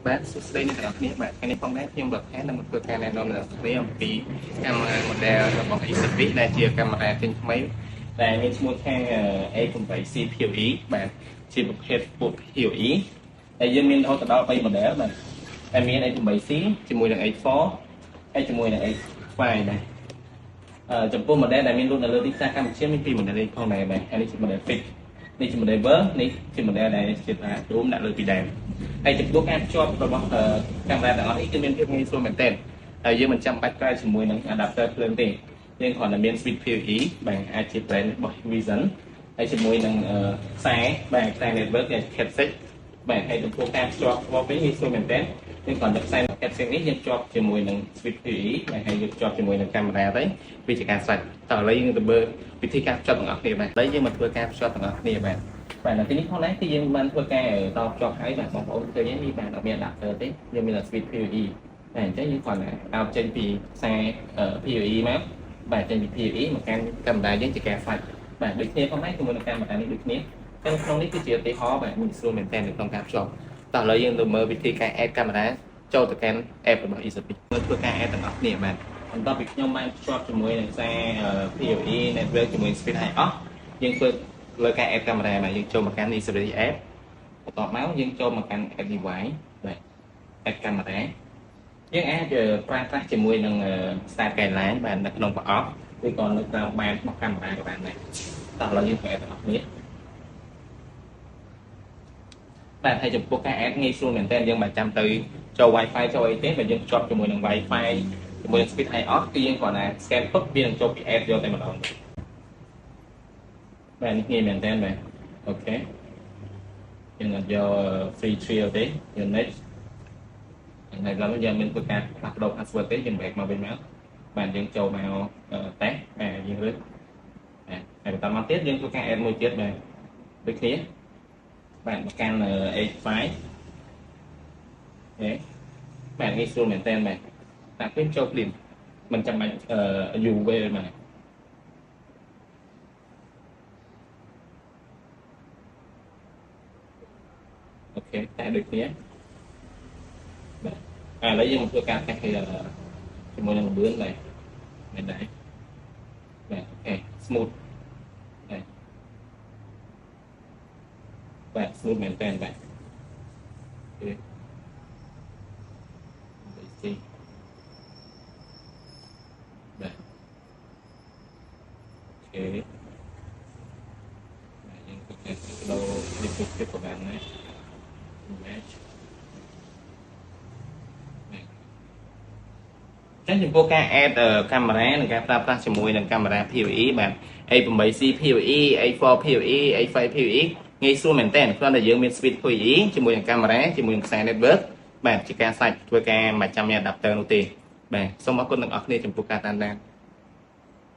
បាទសួស្តីអ្នកទាំងអស់គ្នាបាទថ្ងៃនេះផងដែរខ្ញុំលោកខែនឹងមកធ្វើការណែនាំអ្នកគ្នាអំពីកាមេរ៉ា model របស់ A7 ដែលជាកាមេរ៉ាទិញថ្មីដែលមានឈ្មោះថា A8C PoE បាទជាប្រភេទពួក PoE ហើយយើងមានរហូតដល់3 model បាទតែមាន A8C ជាមួយនឹង A4 ហើយជាមួយនឹង A5 ដែរចំពោះ model ដែលមានលក់នៅលើទីផ្សារកម្ពុជាមាន2 model នេះផងដែរបាទហើយនេះជា model fix នេះជា model Ver នេះជា model ដែលជាថារួមដាក់លើពីដើមហើយចំពោះការភ្ជាប់របស់កាមេរ៉ាទាំងអស់នេះគឺមានភាពងាយស្រួលមែនទែនហើយយើងមិនចាំបាច់ប្រើជាមួយនឹង adapter ភ្លើងទេយើងគ្រាន់តែមាន switch PoE បាទអាចជា brand របស់ Vision ហើយជាមួយនឹងខ្សែបាទខ្សែ network ដែល Cat6 បាទហើយចំពោះការភ្ជាប់របស់វិញងាយស្រួលមែនទែនយើងគ្រាន់តែខ្សែ Cat6 នេះយើងភ្ជាប់ជាមួយនឹង switch PoE បាទហើយយើងភ្ជាប់ជាមួយនឹងកាមេរ៉ាទៅវាជាការស្រេចតោះឥឡូវយើងទៅមើលវិធីការភ្ជាប់ទាំងអស់គ្នាបាទឥឡូវយើងមកធ្វើការភ្ជាប់ទាំងអស់គ្នាបាទបាទនៅទីនេះផងដែរគឺយើងបានធ្វើការតភ្ជាប់ហើយបាទបងប្អូនឃើញនេះបាទអត់មាន adapter ទេយើងមាន switch PoE តែអញ្ចឹងយើងគ្រាន់តែអោបចេញពីខ្សែ PoE មកបាទចេញពី PoE មកកាន់កាមេរ៉ាយើងជាការស្រេចបាទដូចគ្នាផងដែរជាមួយនឹងកាមេរ៉ានេះដូចគ្នាតែក្នុងនេះគឺជាឧទាហរណ៍បាទងាយស្រួលមែនទែននៅក្នុងការភ្ជាប់តោះឥឡូវយើងទៅមើលវិធីការ add កាមេរ៉ាចូលទៅកាន់ app របស់ A7 មើលធ្វើការ add ទាំងអស់គ្នាបាទបន្ទាប់ពីខ្ញុំបានភ្ជាប់ជាមួយនឹងខ្សែ PoE network ជាមួយ switch ឲ្យអស់យើងធ្វើលើការ add កាមេរ៉ាបាទយើងចូលមកកាន់ A7 app បន្ទាប់មកយើងចូលមកកាន់ add device បាទ add កាមេរ៉ាយើងអាចប្រើប្រាស់ជាមួយនឹង start guideline បាទនៅក្នុងប្រអប់ឬក៏នៅតាមបែបរបស់កាមេរ៉ាក៏បានដែរតោះឥឡូវយើងធ្វើ add ទាំងអស់គ្នាបាទហើយចំពោះការ add ងាយស្រួលមែនតើយើងមិនចាំទៅចូល Wi-Fi ចូលអីទេបើយើងភ្ជាប់ជាមួយនឹង Wi-Fi ជាមួយនឹង speed high off គឺយើងគ្រាន់តែ scan ពុកវានឹងចូលពី add យកតែម្ដងបាទនេះងាយមែនតើបាទអូខេយើងអត់យក free trial ទេយើង next ថ្ងៃឡើយយើងមានធ្វើការផ្លាស់ប្ដូរ password ទេយើង back មកវិញមកបាទយើងចូលមក test បាទយើងរើសហើយបន្តមកទៀតយើងធ្វើការ add មួយទៀតបាទដូចគ្នាបាទមកកាន់ A5 អូខេបាទងាយស្រួលមែនតើបាទតាពេលចូលភ្លាមមិនចាំបាច់យូរពេលមកអូខេតែដូចគ្នាបាទឥឡូវយើងមកធ្វើការ test ជាមួយនឹងលឿនដែរមែនដែរបាទអូខេ smooth បាទ smooth មែនតើបាទអូខេបាទអូខេបាទយើងធ្វើការដូរ duplicate ក៏បានដែរ match ចឹងចំពោះការ add កាមេរ៉ានិងការប្រើប្រាស់ជាមួយនឹងកាមេរ៉ា PoE បាទ A8C PoE A4 PoE A5 PoE ងាយស្រួលមែនតើគ្រាន់តែយើងមាន switch PoE ជាមួយនឹងកាមេរ៉ាជាមួយនឹងខ្សែ network បាទជាការសាច់ធ្វើការមិនចាំមាន adapter នោះទេបាទសូមអរគុណទាំងអស់គ្នាចំពោះការតាមដាន